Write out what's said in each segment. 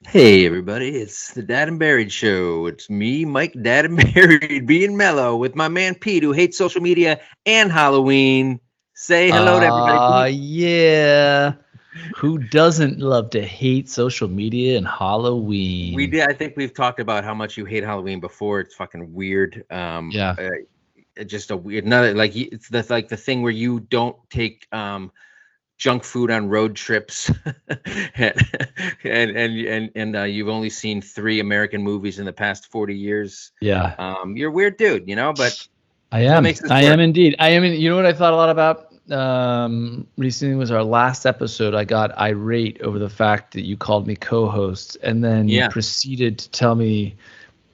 Hey everybody, it's the Dad and Buried Show. It's me, Mike, Dad and Buried, being mellow with my man Pete, who hates social media and Halloween. Say hello to everybody, Pete. Yeah. Who doesn't love to hate social media and We Halloween? did. I think we've talked about how much you hate Halloween before. It's fucking weird. Yeah. Just a weird. Another it's the thing where you don't take junk food on road trips, and you've only seen 3 American movies in the past 40 years. Yeah. You're a weird dude, but I it's what am. makes this I am work. indeed. You know what I thought a lot about recently was our last episode. I got irate over the fact that you called me co-host and then Yeah. proceeded to tell me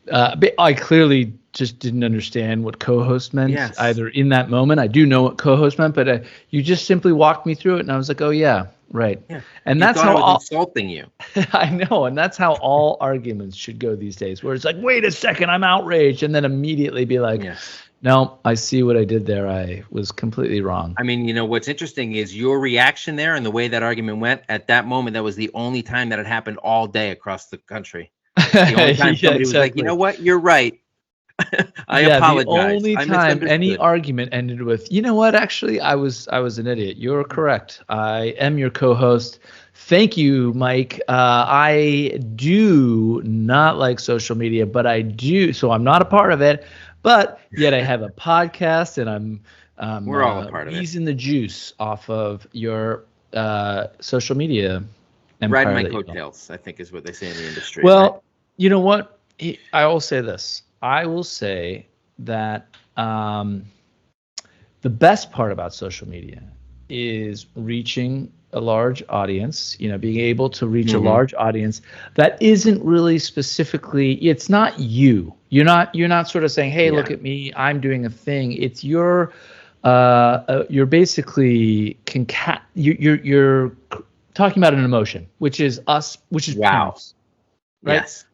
but I clearly just didn't understand what co-host meant Yes. either in that moment. I do know what co-host meant, but you just simply walked me through it, and I was like, "Oh yeah, right." Yeah. And You that's thought it how was all, insulting you. I know, and that's how all arguments should go these days. Where it's like, "Wait a second, I'm outraged," and then immediately be like, Yes. "No, I see what I did there. I was completely wrong." I mean, what's interesting is your reaction there and the way that argument went at that moment. That was the only time that it happened all day across the country. The only time Yeah, somebody was like, you know exactly. what, you're right. I Yeah, the apologize. only I time any misunderstood. argument ended with, you know what, actually, I was an idiot. You're correct. I am your co-host. Thank you, Mike. I do not like social media, but I do, so I'm not a part of it. But yet I have a podcast, and I'm We're all a part of it. wheezing the juice off of your social media Riding empire my that you built. coattails, I think, is what they say in the industry, right? Well, you know what? I will say this. I will say that the best part about social media is reaching a large audience, being able to reach a Hmm. large audience that isn't really specifically, it's not you. You're not sort of saying, "Hey, look Yeah. at me, I'm doing a thing." It's you're basically you're talking about an emotion, which is us, which is Wow. parents, right? Yes.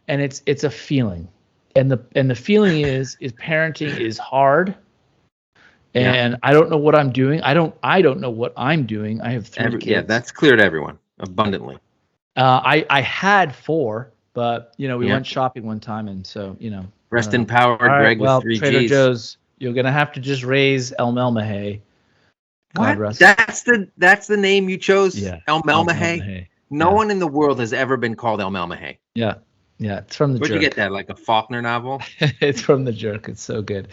And it's a feeling, and the feeling is parenting is hard, Yeah. and I don't know what I'm doing. I don't know what I'm doing. I have three Yeah, kids. that's clear to everyone abundantly. I had four, but we Yeah. went shopping one time, and so Rest in all power, right, Greg with well, three Trader G's. Joe's, you're gonna have to just raise El Melmahay. God What? rest. That's the name you chose? Yeah, El El Melmahay? Melmahay. No Yeah, one in the world has ever been called El Melmahay. yeah, yeah. It's from the Where'd you get Jerk. that? Like a Faulkner novel? It's from the Jerk. It's so good.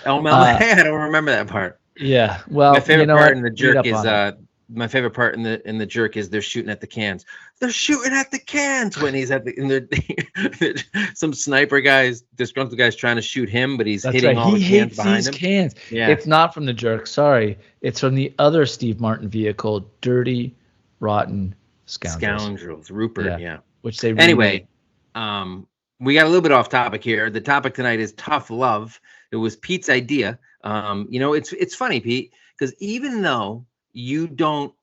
El Uh, Melmahay? I don't remember that part. yeah. My Well, you favorite know part in what? the Read jerk up is on it. my favorite part in the jerk is they're shooting at the cans. They're shooting at the cans when he's at the in the some sniper guys, disgruntled guys trying to shoot him, but he's That's hitting right. all the He cans hates behind these him. cans. Yeah. It's not from the Jerk. Sorry. It's from the other Steve Martin vehicle, Dirty, Rotten Scoundrels. Scoundrels, Rupert, Yeah. yeah. Which they remade. Anyway, um, we got a little bit off topic here. The topic tonight is tough love. It was Pete's idea. It's funny, Pete, because even though you don't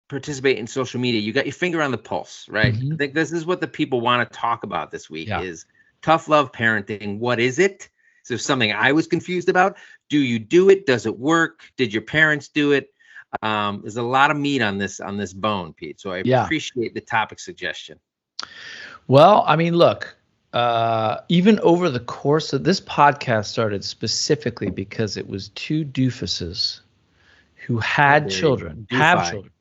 participate in social media, you got your finger on the pulse, right? I Hmm. think this is what the people want to talk about this week Yeah. is tough love parenting. What is it? So something I was confused about. Do you do it? Does it work? Did your parents do it? There's a lot of meat on this bone, Pete. So I Yeah. appreciate the topic suggestion. Well, I mean, look, even over the course of this podcast started specifically because it was two doofuses who had children, have Doofy. children,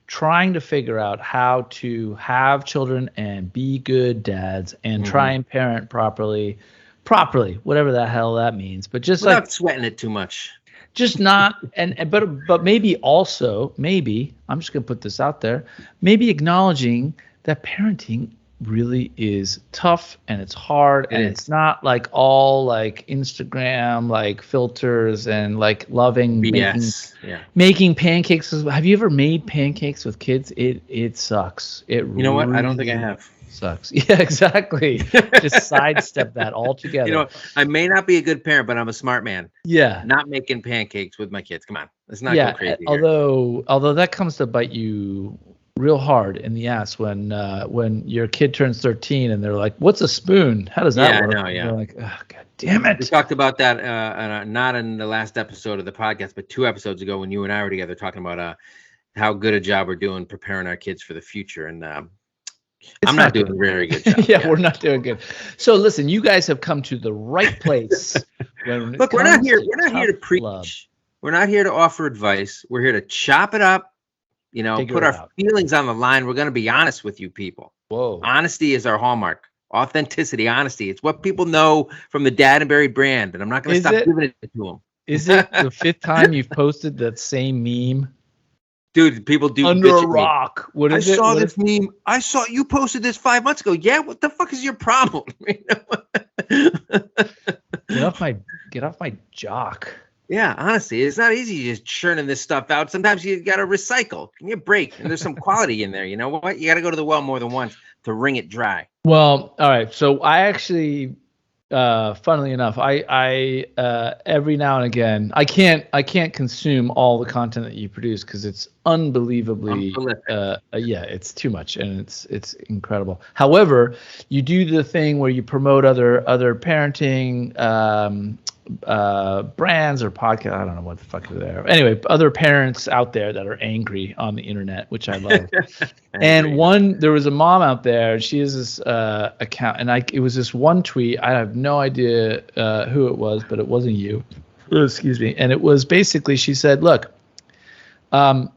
trying to figure out how to have children and be good dads and try Hmm. and parent properly, whatever the hell that means. But just like, Without sweating it too much. just not, but maybe also, maybe, I'm just gonna put this out there, maybe acknowledging that parenting really is tough and it's hard It and it's is. not like all like Instagram like filters and like loving making BS. Yeah. making pancakes. Have you ever made pancakes with kids? It sucks. It You know what? I don't think I really have. sucks. Yeah, exactly. Just sidestep that You altogether. know, I may not be a good parent, but I'm a smart man. Yeah. Not making pancakes with my kids. Come on. Let's not go Yeah. crazy here. Although that comes to bite you real hard in the ass when your kid turns 13 and they're like, "What's a spoon? How does that Yeah, I work?" know. And Yeah. you're like, "Oh, God damn We it." talked about that not in the last episode of the podcast, but 2 episodes ago when you and I were together talking about how good a job we're doing preparing our kids for the future. And I'm not doing a very good job. Yeah, we're not doing good. So listen, you guys have come to the right place. Look, we're not here to preach. Love. We're not here to offer advice. We're here to chop it up, put our feelings on the line. We're going to be honest with you people. Whoa. Honesty is our hallmark. Authenticity, honesty. It's what people know from the Daddenberry brand, and I'm not going to stop giving it to them. Is it the 5th time you've posted that same meme? Dude, people do under a rock. What is it? I saw this meme. I saw you posted this 5 months ago. Yeah, what the fuck is your problem? Get off my jock. Yeah, honestly, it's not easy just churning this stuff out. Sometimes you got to recycle. Give me a break. And there's some quality in there. You know what? You got to go to the well more than once to wring it dry. Well, all right. So I actually, funnily enough, I every now and again, I can't consume all the content that you produce because it's unbelievably, it's too much and it's incredible. However, you do the thing where you promote other parenting brands or podcast. I don't know what the fuck is there. Anyway, other parents out there that are angry on the internet, which I love. And there was a mom out there. She has this account, and it was this one tweet. I have no idea who it was, but it wasn't you. Excuse me. And it was basically, she said, "Look, I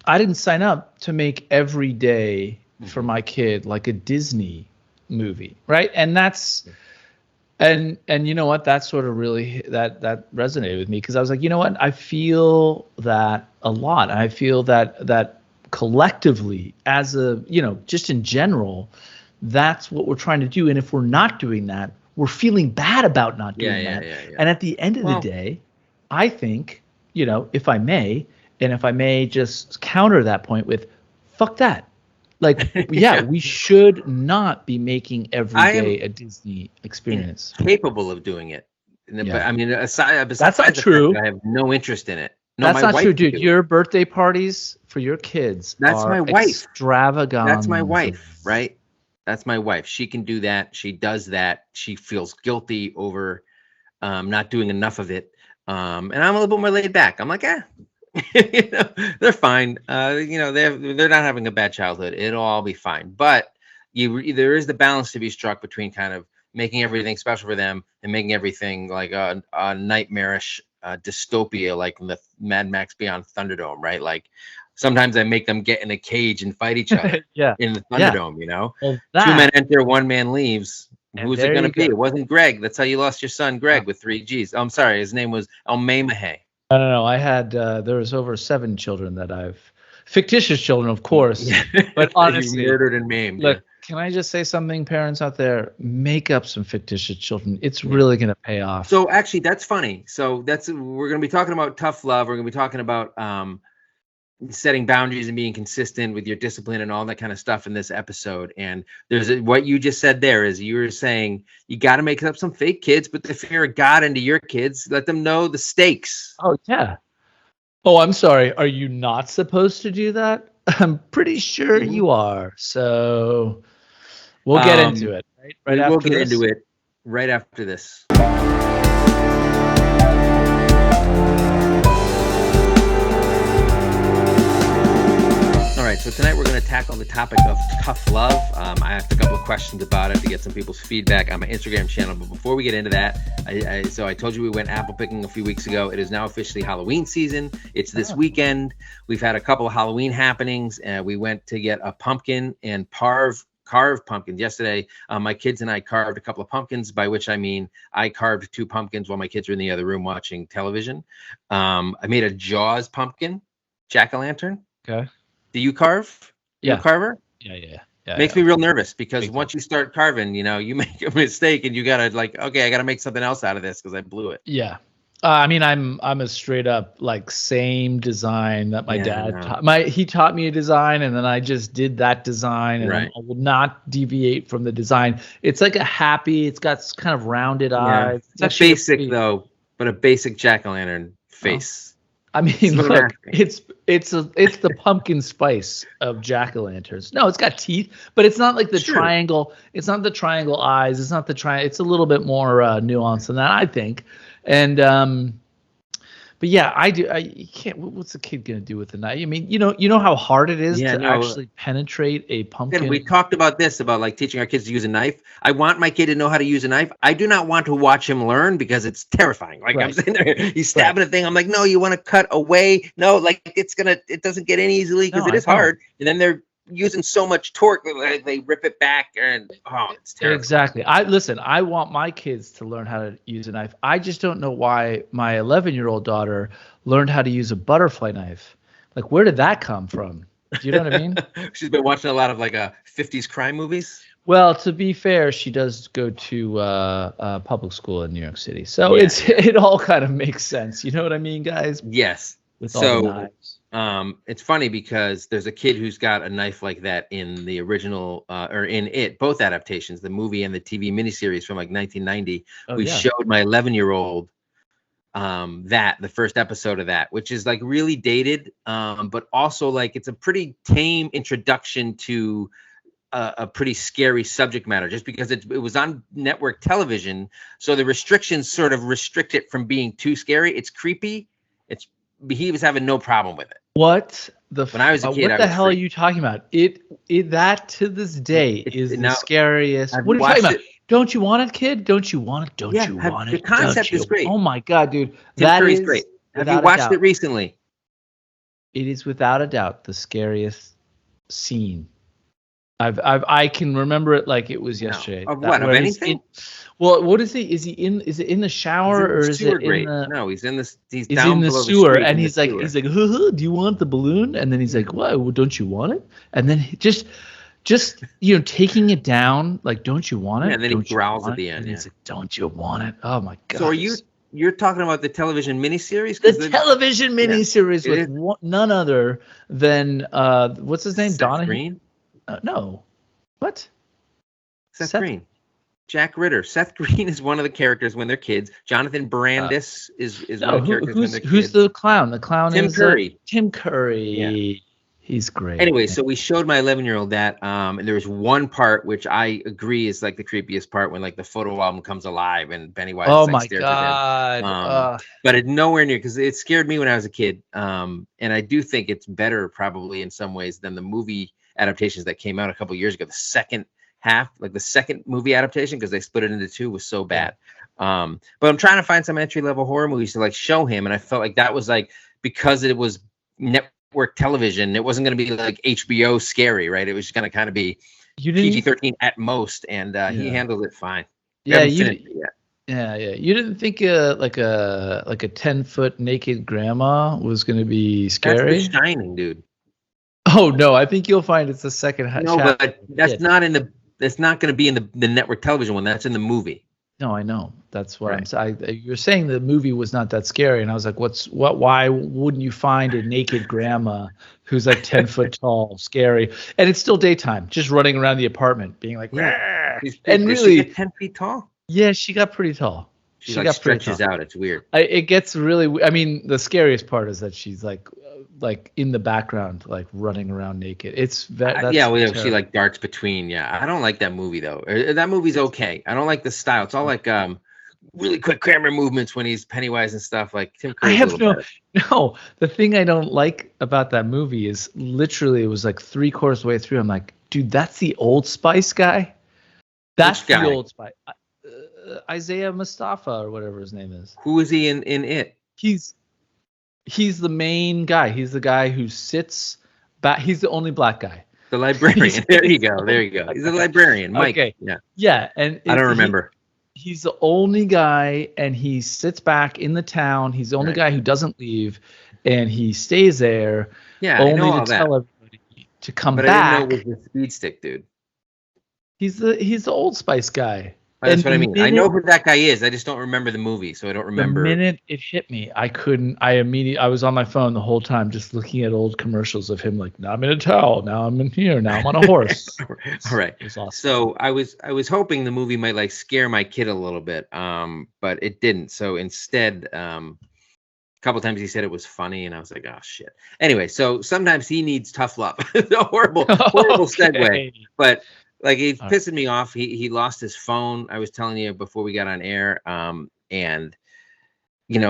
didn't sign up to make every day for my kid like a Disney movie, right?" And that's. And you know what? That sort of really that resonated with me because I was like, you know what? I feel that a lot. I feel that collectively, as just in general, that's what we're trying to do. And if we're not doing that, we're feeling bad about not doing that. Yeah. And at the end of the day, I think, if I may just counter that point with, fuck that. Like, we should not be making every day a Disney experience. Capable of doing it. But I mean, that's not true. I have no interest in it. No, that's not true, dude. Your birthday parties for your kids are my wife. Extravagant. That's my wife, right? That's my wife. She can do that. She does that. She feels guilty over not doing enough of it. And I'm a little bit more laid back. I'm like, they're fine. They're not having a bad childhood. It'll all be fine. But there is the balance to be struck between kind of making everything special for them and making everything like a nightmarish dystopia, like in the Mad Max Beyond Thunderdome, right? Like sometimes I make them get in a cage and fight each other in the Thunderdome, Well, 2 men enter, 1 man leaves. Who's it going to be? It wasn't Greg. That's how you lost your son, Greg, with 3 G's. I'm sorry. His name was Elmamahay. I don't know. I had there was over 7 children fictitious children, of course, but honestly, murdered and maimed. Look, can I just say something, parents out there? Make up some fictitious children. It's really going to pay off. So actually, that's funny. So we're going to be talking about tough love. We're going to be talking about setting boundaries and being consistent with your discipline and all that kind of stuff in this episode. And what you just said there is you were saying you got to make up some fake kids, but the fear of God into your kids, let them know the stakes. Oh, yeah. Oh, I'm sorry. Are you not supposed to do that? I'm pretty sure you are. So we'll get into it. We'll get into it right after this. All right, so tonight we're going to tackle the topic of tough love. I asked a couple of questions about it to get some people's feedback on my Instagram channel. But before we get into that, I told you we went apple picking a few weeks ago. It is now officially Halloween season. It's this weekend. We've had a couple of Halloween happenings. We went to get a pumpkin and carve pumpkins yesterday. My kids and I carved a couple of pumpkins, by which I mean I carved 2 pumpkins while my kids were in the other room watching television. I made a Jaws pumpkin, jack-o'-lantern. Okay. Do you carve? Yeah. You a carver? Yeah. Makes me real nervous because once you start carving, you make a mistake and you gotta I gotta make something else out of this because I blew it. Yeah. I mean, I'm a straight up same design that my dad taught. He taught me a design and then I just did that design and I will not deviate from the design. It's like it's got kind of rounded eyes. It's basic though, but a basic jack-o'-lantern face. I mean, look, it's the pumpkin spice of jack-o'-lanterns. No, it's got teeth, but it's not like the triangle. It's not the triangle eyes. It's not the triangle. It's a little bit more nuanced than that, I think. And But yeah, I do. You can't. What's the kid gonna do with a knife? I mean, you know how hard it is Yeah, to no. actually penetrate a And pumpkin. we talked about this, about like teaching our kids to use a knife. I want my kid to know how to use a knife. I do not want to watch him learn because it's terrifying. Like I'm Right. sitting there, he's stabbing a thing. I'm like, no, you want to cut away. No, like it doesn't get in easily because No, it I is know. hard. And then they're using so much torque, they rip it back, and it's terrible. Exactly. I want my kids to learn how to use a knife. I just don't know why my 11-year-old daughter learned how to use a butterfly knife. Like, where did that come from? Do you know what I mean? She's been watching a lot of like 50s crime movies. Well, to be fair, she does go to public school in New York City, so it all kind of makes sense. You know what I mean, guys? Yes. With all the knives. It's funny because there's a kid who's got a knife like that in the original or in both adaptations, the movie and the TV miniseries from like 1990. We showed my 11-year-old the first episode of that, which is like really dated, but also like it's a pretty tame introduction to a pretty scary subject matter, just because it was on network television, so the restrictions sort of restrict it from being too scary. It's creepy. He was having no problem with it. When I was a kid, what the hell are you talking about? That to this day is the scariest. What are you talking about? Don't you want it, kid? Don't you want it? Don't you want it? The concept is great. Oh my God, dude. That is great. Have you watched it recently? It is without a doubt the scariest scene. I can remember it like it was yesterday. Of what? Of anything? What is he? Is it in the shower or is it in the? No, he's in the. He's in the sewer, and he's like, sewer. Do you want the balloon? And then he's like, what? Well, don't you want it? And then just taking it down, like, don't you want it? And then he growls at the end. And he's like, don't you want it? Oh my God. So you're talking about the television miniseries? The television miniseries with none other than what's his name? Seth Green? No. What? Seth Green. Jack Ritter. Seth Green is one of the characters when they're kids. Jonathan Brandis is one of the characters when they're kids. Who's the clown? The clown Tim is Curry. Tim Curry. Yeah. He's great. Anyway, so we showed my 11-year-old that, and there was one part which I agree is like the creepiest part, when like the photo album comes alive and Pennywise stares at him. But it's nowhere near, because it scared me when I was a kid. And I do think it's better probably in some ways than the movie adaptations that came out a couple years ago. The second half, like the second movie adaptation, because they split it into two, was so bad. But I'm trying to find some entry-level horror movies to like show him, and I felt like that was like, because it was network television, it wasn't going to be like HBO scary, right? It was going to kind of be PG-13 at most, and he handled it fine. Yeah, you didn't think like a 10-foot naked grandma was going to be scary? That's The Shining, dude. Oh no, I think you'll find it's the second half. No, but that's not in the. That's not going to be in the network television one. That's in the movie. No, I know. That's what I'm saying. You're saying the movie was not that scary, and I was like, why wouldn't you find a naked grandma who's like 10 foot tall, scary, and it's still daytime, just running around the apartment, being like, and really, she get 10 feet tall. Yeah, she got pretty tall. She like stretches out. It's weird. It gets really. I mean, the scariest part is that she's like in the background, like running around naked. It's she like darts between. Yeah, I don't like that movie though. That movie's okay. I don't like the style. It's all like really quick camera movements when he's Pennywise and stuff. Like Tim Curry. I have no. The thing I don't like about that movie is literally it was like 3/4 way through. I'm like, dude, that's the Old Spice guy. That's the Old Spice. Isaiah Mustafa or whatever his name is. Who is he in it? He's the main guy. He's the guy who sits back. He's the only black guy. The librarian. There you go. He's a librarian. Mike. Okay. Yeah. Yeah, and I don't remember. He's the only guy, and he sits back in the town. He's the only guy who doesn't leave, and he stays there. Yeah, only I know to tell everybody to come back. But I didn't know it was the speed stick, dude. He's the Old Spice guy. That's what I mean. I know who that guy is. I just don't remember the movie, so I don't remember. The minute it hit me, I was on my phone the whole time just looking at old commercials of him like, now I'm in a towel, now I'm in here, now I'm on a horse. All right. Awesome. So I was hoping the movie might like scare my kid a little bit, but it didn't. So instead, a couple times he said it was funny, and I was like, oh shit. Anyway, so sometimes he needs tough love. It's a horrible segue, but. Like, he's pissing me off. He lost his phone. I was telling you before we got on air. And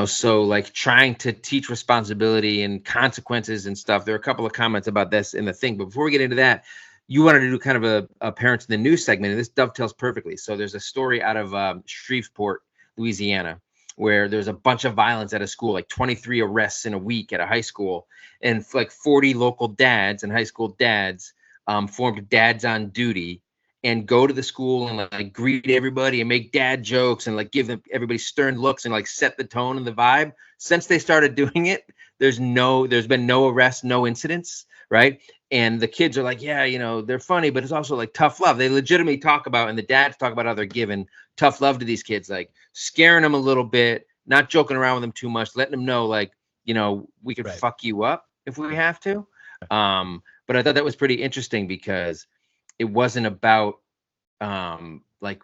so like trying to teach responsibility and consequences and stuff. There are a couple of comments about this in the thing, but before we get into that, you wanted to do kind of a parents in the news segment, and this dovetails perfectly. So there's a story out of Shreveport, Louisiana, where there's a bunch of violence at a school, like 23 arrests in a week at a high school, and like 40 local dads and high school dads formed Dads on Duty and go to the school and like greet everybody and make dad jokes and like give them everybody stern looks and like set the tone and the vibe. Since they started doing it, there's been no arrests, no incidents, right? And the kids are like, yeah, they're funny, but it's also like tough love. They legitimately talk about, and the dads talk about how they're giving tough love to these kids, like scaring them a little bit, not joking around with them too much, letting them know like, we could fuck you up if we have to. But I thought that was pretty interesting because it wasn't about like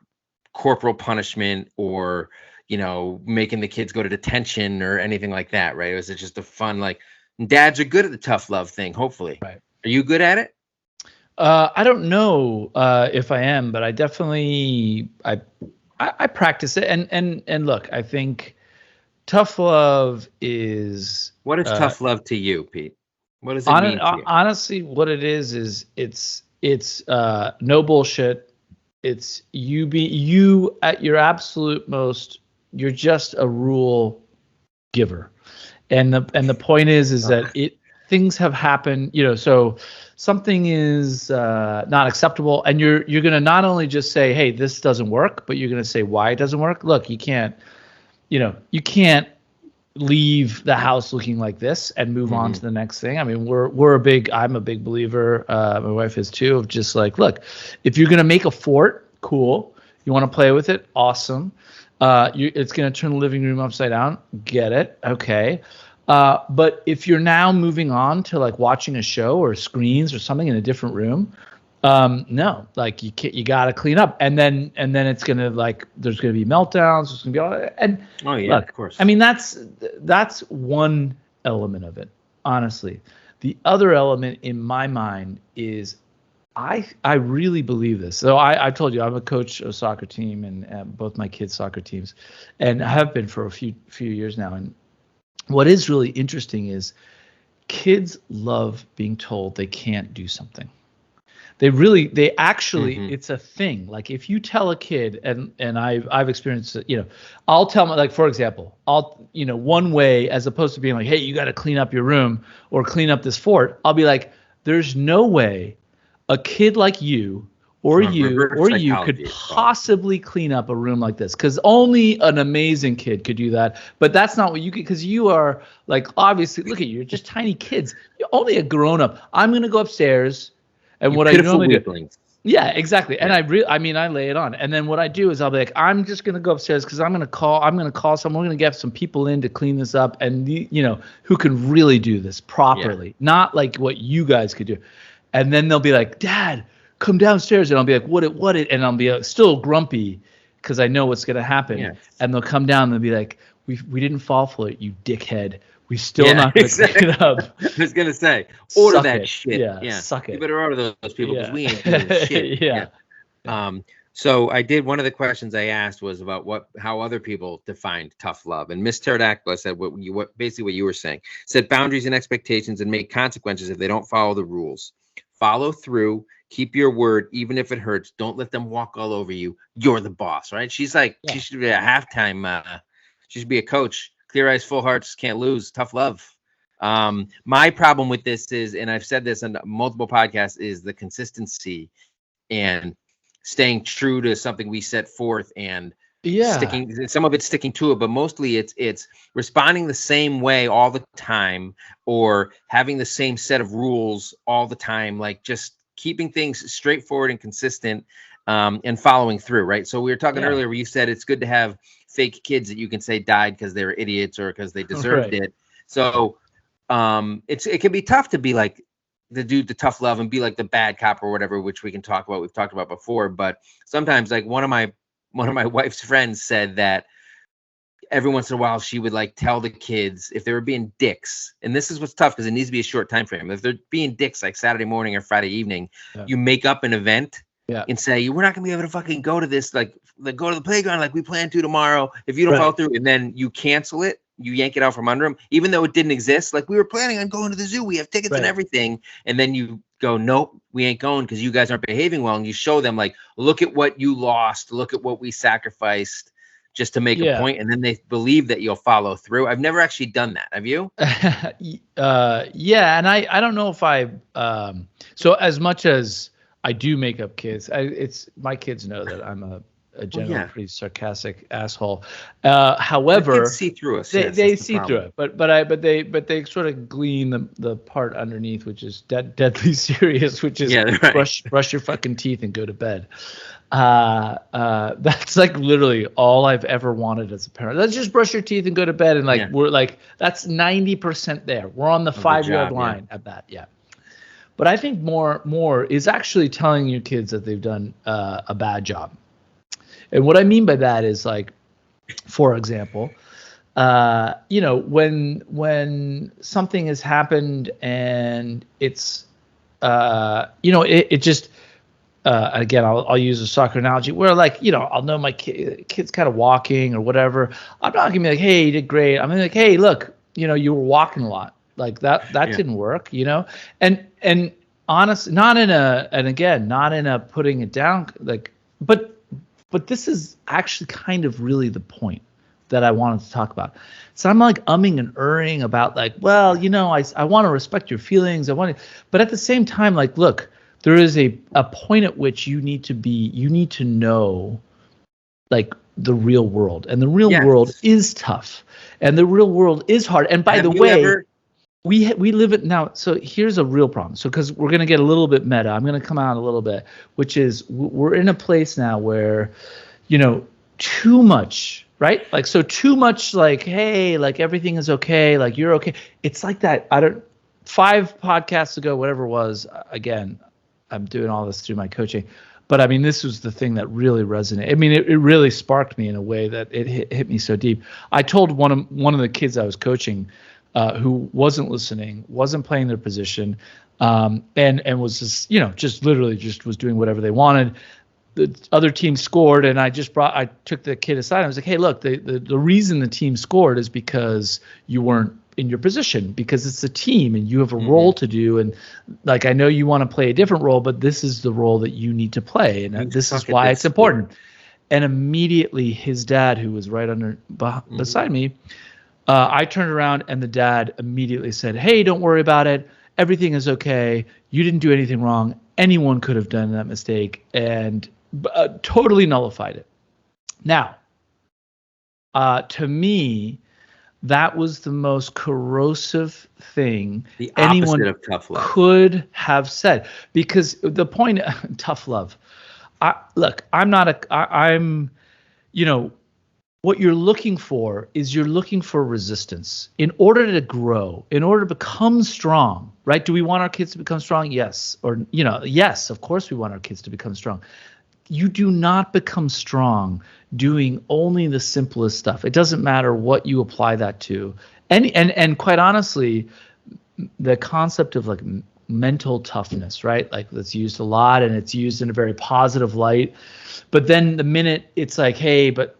corporal punishment or making the kids go to detention or anything like that, right? It was just a fun, like, dads are good at the tough love thing, hopefully. Right. Are you good at it? I don't know if I am, but I definitely I practice it. And look, I think tough love is. What is tough love to you, Pete? What does it mean to you? Honestly, what it is it's no bullshit. It's you at your absolute most. You're just a rule giver, and the point is that things have happened. So something is not acceptable, and you're gonna not only just say, hey, this doesn't work, but you're gonna say why it doesn't work. Look, you can't leave the house looking like this and move on to the next thing. I mean, I'm a big believer, my wife is too, of just like, look, if you're going to make a fort, cool. You want to play with it? Awesome. It's going to turn the living room upside down. Get it. Okay. But if you're now moving on to like watching a show or screens or something in a different room, no, like you got to clean up, and then it's gonna like there's gonna be meltdowns. There's gonna be all and oh yeah, look, of course. I mean that's one element of it. Honestly, the other element in my mind is I really believe this. So I told you I'm a coach of a soccer team and both my kids' soccer teams, and I have been for a few years now. And what is really interesting is kids love being told they can't do something. They actually, it's a thing. Like if you tell a kid, and I've experienced it, I'll tell them, like, for example, one way, as opposed to being like, hey, you got to clean up your room or clean up this fort, I'll be like, there's no way a kid like you or you could possibly clean up a room like this, because only an amazing kid could do that. But that's not what you could, because you are like, obviously, look at you, you're just tiny kids. You're only a grown up. I'm going to go upstairs. And what I normally do, yeah, exactly. And I lay it on. And then what I do is I'll be like, I'm just gonna go upstairs because I'm gonna call someone. We're gonna get some people in to clean this up, and who can really do this properly, not like what you guys could do. And then they'll be like, Dad, come downstairs, and I'll be like, what? And I'll be still grumpy because I know what's gonna happen. Yes. And they'll come down and they'll be like, we didn't fall for it, you dickhead. We still not going to clean it up. I was going to say, order suck that it. shit. Yeah, suck it. You better order those people because we ain't doing shit. Yeah. So I did, one of the questions I asked was about how other people defined tough love. And Miss Pterodactyl said basically what you were saying. Set boundaries and expectations and make consequences if they don't follow the rules. Follow through. Keep your word, even if it hurts. Don't let them walk all over you. You're the boss, right? She's like, she should be a halftime. She should be a coach. Clear eyes, full hearts, can't lose. Tough love. My problem with this is, and I've said this on multiple podcasts, is the consistency and staying true to something we set forth and sticking. Some of it's sticking to it, but mostly it's responding the same way all the time or having the same set of rules all the time. Like just keeping things straightforward and consistent and following through. Right. So we were talking earlier where you said it's good to have fake kids that you can say died because they were idiots or because they deserved it. So it can be tough to be like the tough love and be like the bad cop or whatever, which we can talk about. We've talked about before, but sometimes like one of my wife's friends said that every once in a while she would like tell the kids if they were being dicks, and this is what's tough because it needs to be a short time frame. If they're being dicks like Saturday morning or Friday evening, you make up an event. And say, we're not gonna be able to fucking go to this, like go to the playground like we plan to tomorrow if you don't follow through, and then you cancel it you yank it out from under them, even though it didn't exist. Like, we were planning on going to the zoo, we have tickets and everything, and then you go, nope, we ain't going because you guys aren't behaving well, and you show them, like, look at what you lost, look at what we sacrificed just to make a point, and then they believe that you'll follow through. I've never actually done that. Have you? Yeah, and I don't know if I so as much as I do make up kids, it's my kids know that I'm a generally pretty sarcastic asshole. However, the kids see through us. They see through it, but they sort of glean the part underneath, which is deadly serious, which is brush your fucking teeth and go to bed. That's like literally all I've ever wanted as a parent. Let's just brush your teeth and go to bed, and like we're like that's 90% there. We're on the 5-yard line at that. Yeah. But I think more is actually telling your kids that they've done a bad job. And what I mean by that is, like, for example, when something has happened and it's, it just, again, I'll use a soccer analogy where, like, I'll know my kid's kind of walking or whatever. I'm not gonna be like, hey, you did great. I'm gonna be like, hey, look, you were walking a lot. Like that didn't work, and honest, not in a putting it down, like, but this is actually kind of really the point that I wanted to talk about. So I'm like umming and erring about, like, well, I want to respect your feelings. But at the same time, like, look, there is a point at which you need to know, like, the real world, and the real world is tough, and the real world is hard. And by the way, we live it now. So here's a real problem. So, because we're going to get a little bit meta, I'm going to come out a little bit, which is we're in a place now where, too much, right? Like, so too much, like, hey, like, everything is okay. Like, you're okay. It's like that. 5 podcasts ago, whatever it was, again, I'm doing all this through my coaching, but I mean, this was the thing that really resonated. I mean, it really sparked me in a way that it hit me so deep. I told one of the kids I was coaching, who wasn't listening, wasn't playing their position, and was just literally was doing whatever they wanted. The other team scored, and I took the kid aside. I was like, hey, look, the reason the team scored is because you weren't in your position, because it's a team and you have a role to do. And, like, I know you want to play a different role, but this is the role that you need to play. And this is why it's important. And immediately his dad, who was right beside me, I turned around and the dad immediately said, hey, don't worry about it. Everything is okay. You didn't do anything wrong. Anyone could have done that mistake, and totally nullified it. Now, to me, that was the most corrosive thing anyone could have said, because the point, tough love. What you're looking for is resistance in order to grow, in order to become strong, right? Do we want our kids to become strong? Yes. Or, yes, of course we want our kids to become strong. You do not become strong doing only the simplest stuff. It doesn't matter what you apply that to. And quite honestly, the concept of, like, mental toughness, right? Like, that's used a lot, and it's used in a very positive light. But then the minute it's like, hey, but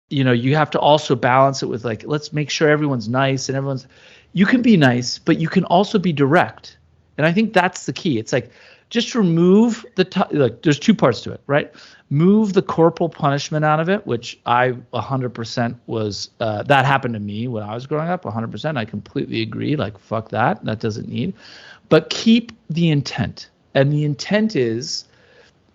you have to also balance it with, like, let's make sure everyone's nice and you can be nice, but you can also be direct. And I think that's the key. It's like, just remove there's 2 parts to it, right? Move the corporal punishment out of it, which I 100% was, that happened to me when I was growing up, 100%. I completely agree. Like, fuck that. That doesn't need. But keep the intent. And the intent is,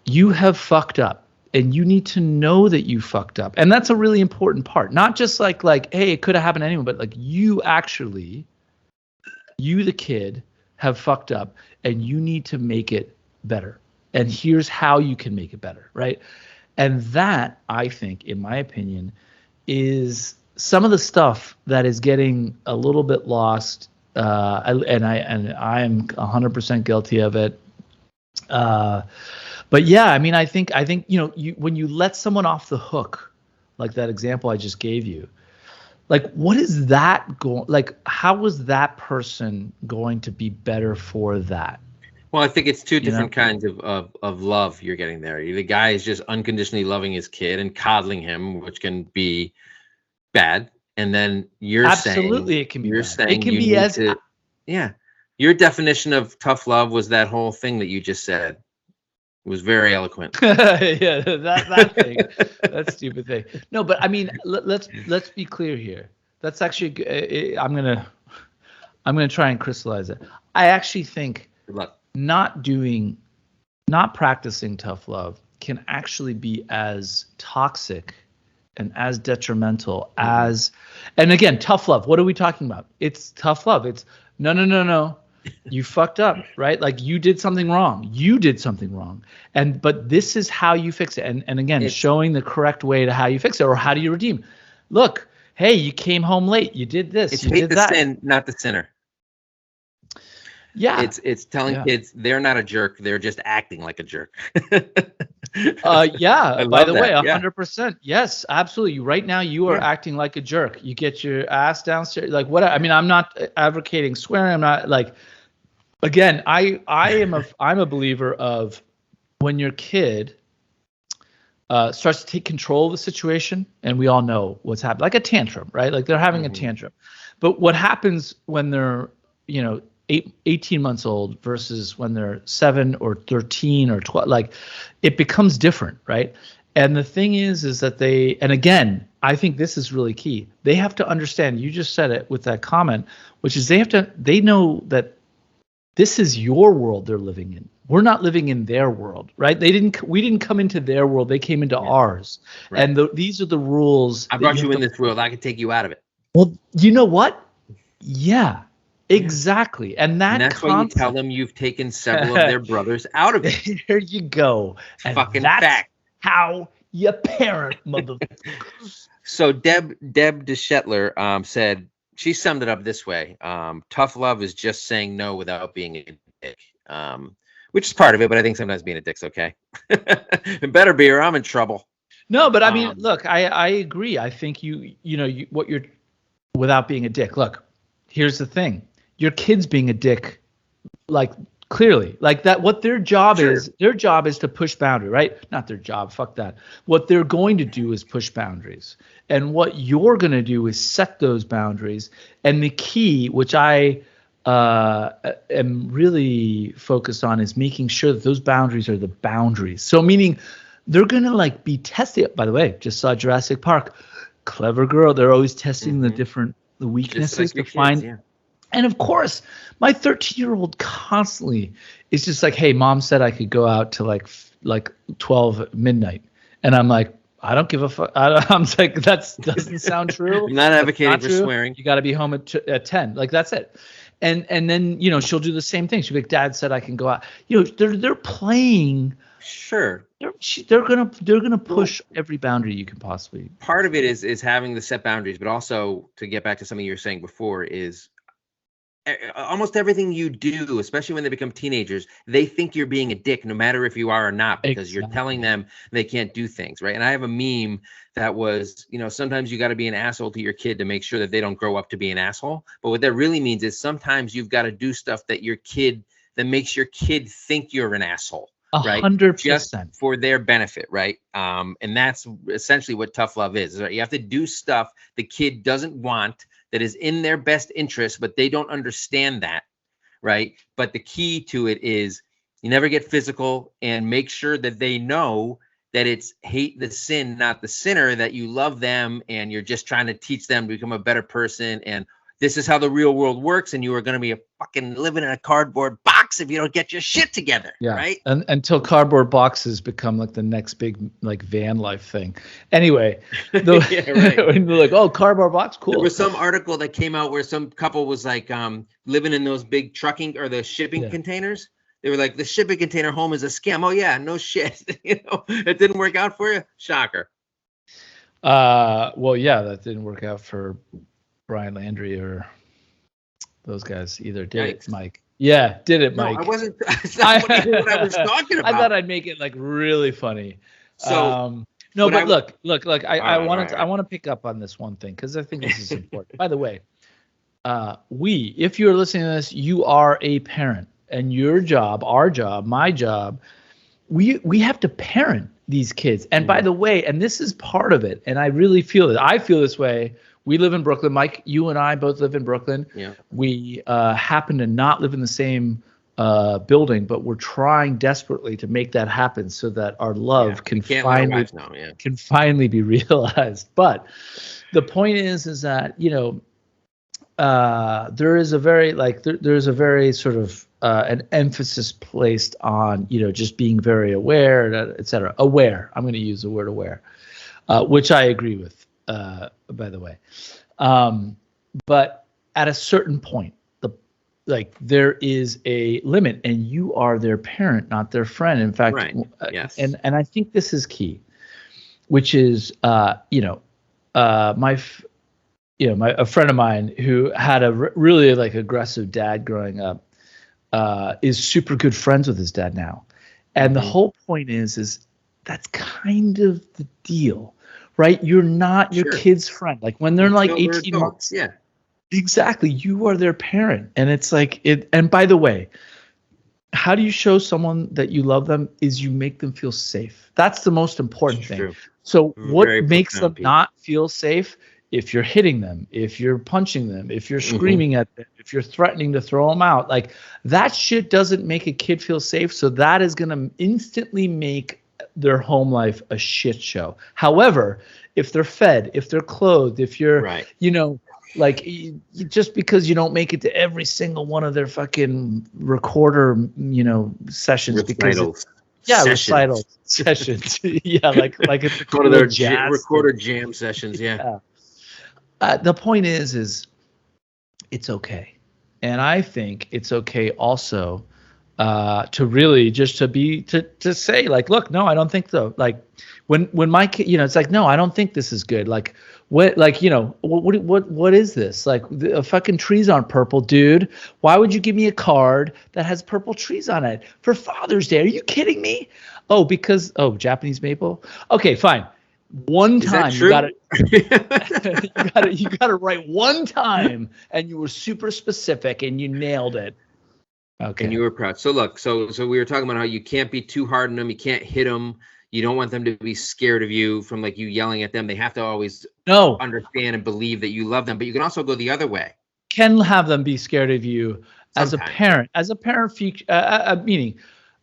you have fucked up. And you need to know that you fucked up. And that's a really important part. Not just like, hey, it could have happened to anyone, but, like, you the kid, have fucked up, and you need to make it better. And here's how you can make it better, right? And that, I think, in my opinion, is some of the stuff that is getting a little bit lost. And I am 100% guilty of it. But yeah, I mean, I think when you let someone off the hook, like that example I just gave you, like, what is that going? Like, how was that person going to be better for that? Well, I think it's 2 different kinds of love you're getting there. The guy is just unconditionally loving his kid and coddling him, which can be bad. And then you're Absolutely, saying, it can be you're bad. saying It can you be need as to, yeah. Your definition of tough love was that whole thing that you just said. It was very eloquent. yeah, that thing, that stupid thing. No, but I mean, let's be clear here. That's actually, I'm gonna try and crystallize it. I actually think Good luck. not practicing tough love can actually be as toxic and as detrimental as, and again, tough love. What are we talking about? It's tough love. It's no. You fucked up, right? Like you did something wrong. But this is how you fix it. And again, showing the correct way to how you fix it, or how do you redeem? Look, hey, you came home late. You did this. You did that. Hate the sin, not the sinner. Yeah. It's telling kids they're not a jerk. They're just acting like a jerk. Yeah. By the way, 100%. Yeah. Yes, absolutely. Right now, you are acting like a jerk. You get your ass downstairs. Like what? I mean, I'm not advocating swearing. I'm not like. Again, I'm a believer of when your kid starts to take control of the situation, and we all know what's happening, like a tantrum, right? Like they're having a tantrum. But what happens when they're 18 months old versus when they're 7 or 13 or 12, like it becomes different, right? And the thing is that and again, I think this is really key. They have to understand, you just said it with that comment, which is they know that this is your world they're living in. We're not living in their world, right? We didn't come into their world. They came into ours. Right. And these are the rules. I brought you in this world. I can take you out of it. Well, you know what? Yeah, exactly. And that's why you tell them you've taken several of their brothers out of it. There you go. And fucking fact. How you parent, motherfuckers. So Deb DeShetler said, she summed it up this way. Tough love is just saying no without being a dick, which is part of it, but I think sometimes being a dick's okay. It better be or I'm in trouble. No, but I mean, look, I agree. I think without being a dick. Look, here's the thing. Your kid's being a dick, like clearly, like that. What their job is to push boundary, right? Not their job. Fuck that. What they're going to do is push boundaries. And what you're going to do is set those boundaries. And the key, which I am really focused on, is making sure that those boundaries are the boundaries. So meaning they're going to like be tested. By the way, just saw Jurassic Park. Clever girl. They're always testing the weaknesses to find. Kids, And of course, my 13-year-old constantly is just like, hey, mom said I could go out to like 12 midnight. And I'm like, I don't give a fuck. I'm like, that doesn't sound true. I'm not advocating for swearing. You got to be home at 10. Like, that's it. And then, she'll do the same thing. She'll be like, Dad said I can go out. They're playing. Sure. They're gonna push every boundary you can possibly. Part of it is having the set boundaries, but also to get back to something you were saying before is almost everything you do, especially when they become teenagers, they think you're being a dick no matter if you are or not, because you're telling them they can't do things, right? And I have a meme that was, sometimes you got to be an asshole to your kid to make sure that they don't grow up to be an asshole. But what that really means is sometimes you've got to do stuff that makes your kid think you're an asshole. Right, 100%. Just for their benefit, right? And that's essentially what tough love is. Right? You have to do stuff the kid doesn't want, that is in their best interest, but they don't understand that, right? But the key to it is you never get physical, and make sure that they know that it's hate the sin, not the sinner, that you love them and you're just trying to teach them to become a better person. And this is how the real world works, and you are going to be a fucking living in a cardboard box if you don't get your shit together, right? And until cardboard boxes become like the next big like van life thing. Anyway, when they're like, oh, cardboard box, cool. There was some article that came out where some couple was like living in those big trucking or the shipping containers. They were like, the shipping container home is a scam. Oh yeah, no shit. It didn't work out for you. Shocker. Well, yeah, that didn't work out for Brian Landry or those guys either. Did it, Mike? Yeah, did it, Mike? No, I wasn't. That's not what I was talking about. I thought I'd make it like really funny. So no, but look. I want to pick up on this one thing because I think this is important. By the way, if you're listening to this, you are a parent, and your job, our job, my job, we have to parent these kids. And by the way, and this is part of it, and I really feel it. I feel this way we live in Brooklyn. Mike, you and I both live in Brooklyn. Yeah. We happen to not live in the same building, but we're trying desperately to make that happen so that our love can finally be realized. But the point is that, you know, there is a very there's a very sort of an emphasis placed on, you know, just being very aware, et cetera. Aware. I'm going to use the word aware, which I agree with, by the way. But at a certain point, there is a limit, and you are their parent, not their friend. In fact, right. Yes. And I think this is key, which is, a friend of mine who had a really like aggressive dad growing up, is super good friends with his dad now. And the whole point is that's kind of the deal, right? You're not your kid's friend. Like when they're like 18 months. Yeah. Exactly. You are their parent. And it's like and by the way, how do you show someone that you love them is you make them feel safe. That's the most important thing. True. So what makes them not feel safe? If you're hitting them, if you're punching them, if you're screaming at them, if you're threatening to throw them out, like that shit doesn't make a kid feel safe. So that is going to instantly make their home life a shit show. However, if they're fed, if they're clothed, if you're, you know, like just because you don't make it to every single one of their fucking recorder, you know, sessions because recital sessions. Yeah, like it's one of their recorder jam sessions. Yeah. The point is it's okay. And I think it's okay also to really just to say like, look, no, I don't think so. Like when my kid, you know, it's like, no, I don't think this is good. Like what, like, you know, what is this? Like the fucking trees aren't purple, dude. Why would you give me a card that has purple trees on it for Father's Day? Are you kidding me? Japanese maple. Okay, fine. One time you got it. you got it right one time, and you were super specific, and you nailed it. Okay. And you were proud. So look, so we were talking about how you can't be too hard on them. You can't hit them. You don't want them to be scared of you from like you yelling at them. They have to always understand and believe that you love them. But you can also go the other way. Can have them be scared of you as a parent. Meaning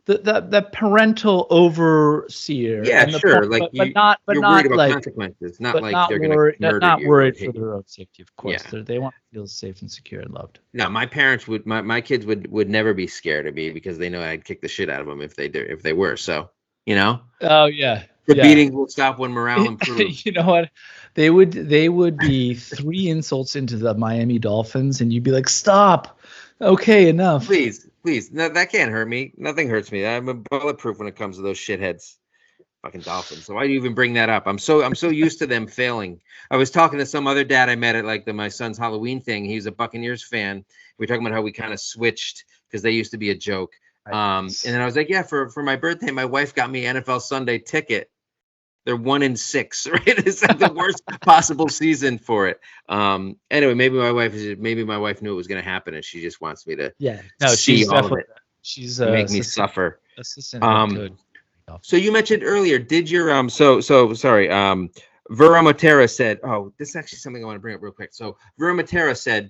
the parental overseer. Yeah, sure. But not worried about like consequences. Not like they're going to not worried for their own safety, of course. Yeah. They want to feel safe and secure and loved. No, my parents my kids would never be scared of me because they know I'd kick the shit out of them if they were. So, you know. Oh yeah. The beating will stop when morale improves. You know what? They would be 3 insults into the Miami Dolphins, and you'd be like, "Stop! Okay, enough." Please. No, that can't hurt me. Nothing hurts me. I'm bulletproof when it comes to those shitheads, fucking Dolphins. So why do you even bring that up? I'm so used to them failing. I was talking to some other dad I met at like my son's Halloween thing. He's a Buccaneers fan. We were talking about how we kind of switched because they used to be a joke. And then I was like, yeah, for my birthday, my wife got me NFL Sunday ticket. They're 1-6, right? It's like the worst possible season for it. Anyway, maybe my wife knew it was going to happen, and she just wants me to see all of it. She's make me suffer. Assistant. So you mentioned earlier, did your sorry. Vera Matera said, this is actually something I want to bring up real quick. So Vera Matera said,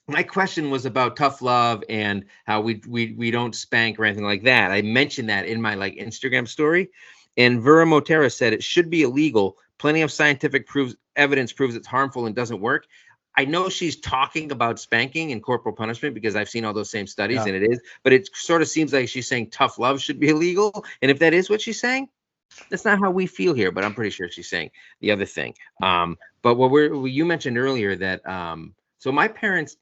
my question was about tough love and how we don't spank or anything like that. I mentioned that in my like Instagram story. And Vera Matera said it should be illegal. Plenty of scientific evidence proves it's harmful and doesn't work. I know she's talking about spanking and corporal punishment because I've seen all those same studies and it is, but it sort of seems like she's saying tough love should be illegal. And if that is what she's saying, that's not how we feel here, but I'm pretty sure she's saying the other thing. But you mentioned earlier that, so my parents,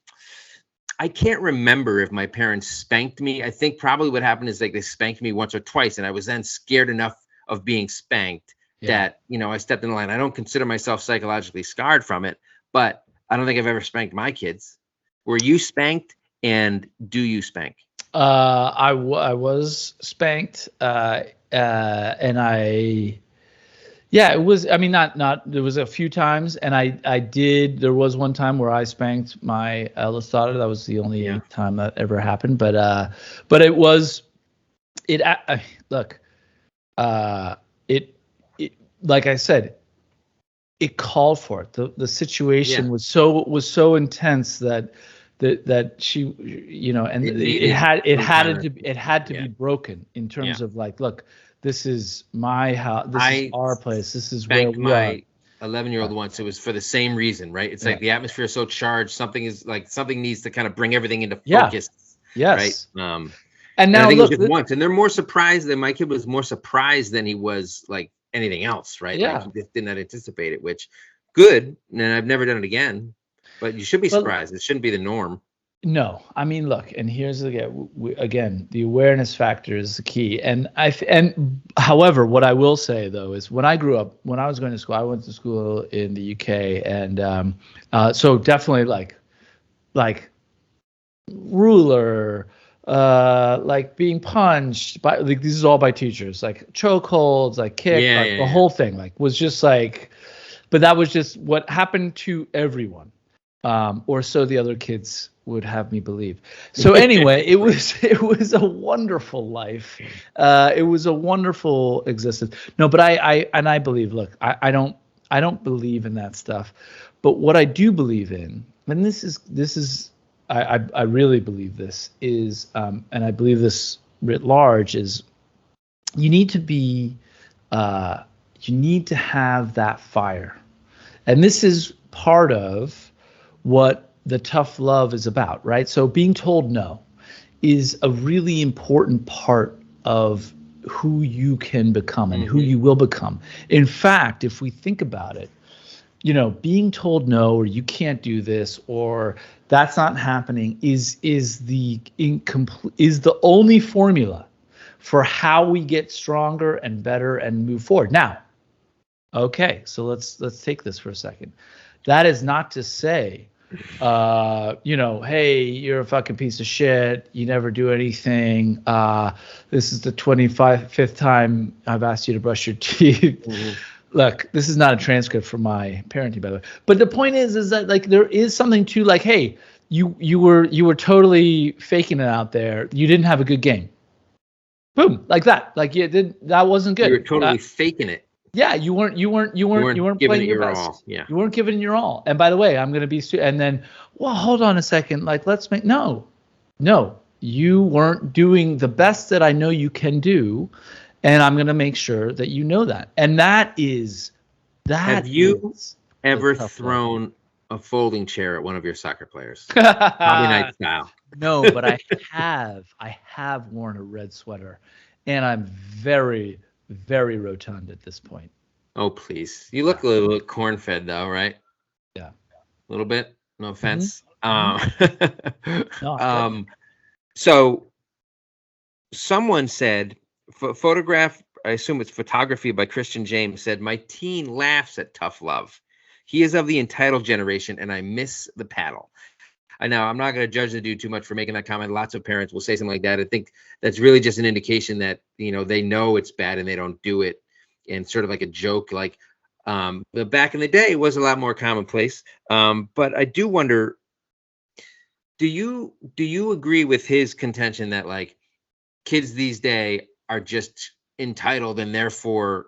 I can't remember if my parents spanked me. I think probably what happened is like they spanked me once or twice and I was then scared enough of being spanked that, you know, I stepped in the line. I don't consider myself psychologically scarred from it, but I don't think I've ever spanked my kids. Were you spanked, and do you spank? I was spanked, and it was, I mean, not, there was a few times, and I did, there was one time where I spanked my eldest daughter. That was the only time that ever happened, but it was, look, it like I said, it called for it. The situation was so intense that she, and it had to be broken in terms of like, look, this is my house, this is our place, this is where we are. 11-year-old once, it was for the same reason, right? It's like the atmosphere is so charged, something needs to kind of bring everything into focus. Yes. Right. And now I think look, it was just once, and they're more surprised than my kid was more surprised than he was like anything else, right? Yeah. Like he just did not anticipate it, which good. And I've never done it again, but you should be surprised. It shouldn't be the norm. No, I mean, look, and here's again, the awareness factor is the key. And however, what I will say though is when I grew up, when I was going to school, I went to school in the UK, and so definitely like ruler, like being punched by, like, this is all by teachers, like chokeholds, like kick, the whole thing, like was just like, but that was just what happened to everyone, or so the other kids would have me believe. So anyway, it was a wonderful life. It was a wonderful existence. No, but I believe. Look, I don't believe in that stuff, but what I do believe in, and this is. I really believe this is, and I believe this writ large, is you need to have that fire. And this is part of what the tough love is about, right? So being told no is a really important part of who you can become and who you will become. In fact, if we think about it, being told no, or you can't do this, or that's not happening, is the only formula for how we get stronger and better and move forward. Now, okay, so let's take this for a second. That is not to say, hey, you're a fucking piece of shit, you never do anything. This is the 25th time I've asked you to brush your teeth. Look, this is not a transcript from my parenting, by the way. But the point is that like there is something to like, hey, you were totally faking it out there. You didn't have a good game. Boom, like that. Like that wasn't good. You were totally faking it. Yeah, you weren't playing your best. All. Yeah. You weren't giving it your all. And by the way, I'm gonna be and then, well, hold on a second. Like, no, you weren't doing the best that I know you can do. And I'm going to make sure that you know that. And that is. Have you ever thrown a folding chair at one of your soccer players? Hobby night style. No, but I have worn a red sweater, and I'm very, very rotund at this point. Oh, please. You look a little corn-fed, though, right? Yeah. A little bit. No offense. So someone said, photograph, I assume it's photography by Christian James, said, my teen laughs at tough love. He is of the entitled generation, and I miss the paddle. I know I'm not going to judge the dude too much for making that comment. Lots of parents will say something like that. I think that's really just an indication that, they know it's bad and they don't do it. And sort of like a joke, like back in the day, it was a lot more commonplace. But I do wonder, do you agree with his contention that like kids these days are just entitled and therefore,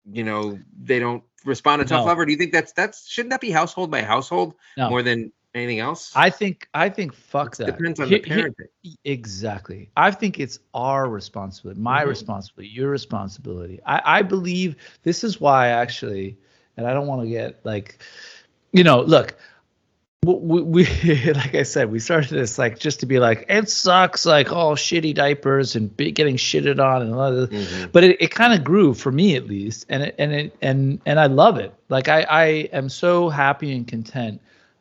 they don't respond to tough love? Or do you think that's shouldn't that be household by household more than anything else? I think fuck that. Depends on the parenting. Exactly. I think it's our responsibility, my responsibility, your responsibility. I believe this is why actually, and I don't want to get like, look, we like I said, we started this like just to be like, it sucks, like all shitty diapers and getting shitted on and all that. But it kind of grew for me at least, and I love it. Like I am so happy and content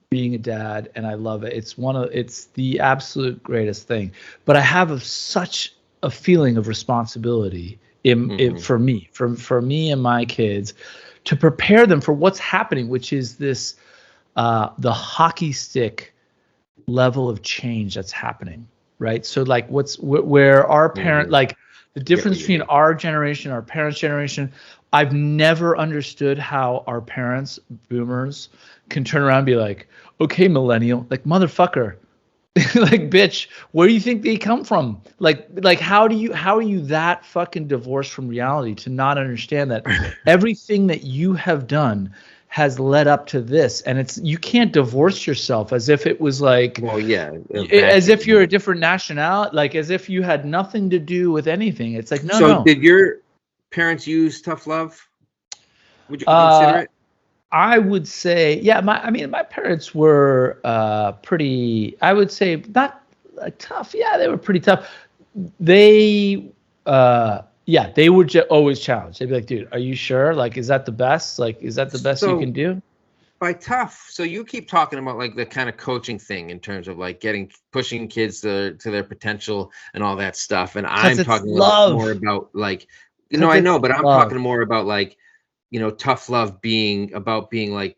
being a dad, and I love it. It's the absolute greatest thing. But I have such a feeling of responsibility for me and my kids to prepare them for what's happening, which is this. The hockey stick level of change that's happening, right? So like where our parent, like the difference between our generation, our parents' generation, I've never understood how our parents, boomers, can turn around and be like, okay, millennial, like motherfucker, Like, bitch, where do you think they come from? Like how are you that fucking divorced from reality to not understand that everything that you have done has led up to this, and you can't divorce yourself as if it was like, Well, yeah, a as if you're vacuum. a different nationality, like as if you had nothing to do with anything. It's like, no, So no. did your parents use tough love? Would you consider Uh, it? I would say, yeah, I mean, my parents were pretty, I would say, not tough. Yeah, they were pretty tough. They, yeah, they would always challenge. They'd be like, dude, are you sure? Like, is that the best? Like, is that the best you can So do? by tough, so you keep talking about like the kind of coaching thing in terms of like pushing kids to their potential and all that stuff. And Because I'm it's talking a little bit more love. about like, Because I it's know, but I'm love. talking more about like, tough love being about being like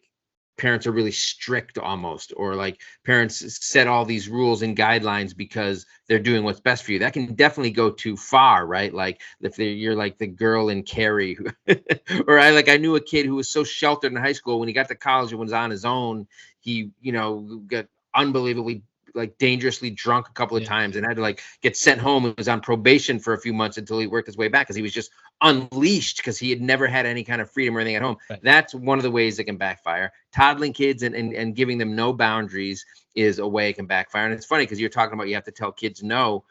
parents are really strict almost, or like parents set all these rules and guidelines because they're doing what's best for you. That can definitely go too far, right? Like if you're like the girl in Carrie, or I knew a kid who was so sheltered in high school, when he got to college and was on his own, he got unbelievably like dangerously drunk a couple of Yeah. times and had to like get sent home and was on probation for a few months until he worked his way back because he was just unleashed because he had never had any kind of freedom or anything at home. Right. That's one of the ways it can backfire. Toddling kids and giving them no boundaries is a way it can backfire. And it's funny because you're talking about you have to tell kids no.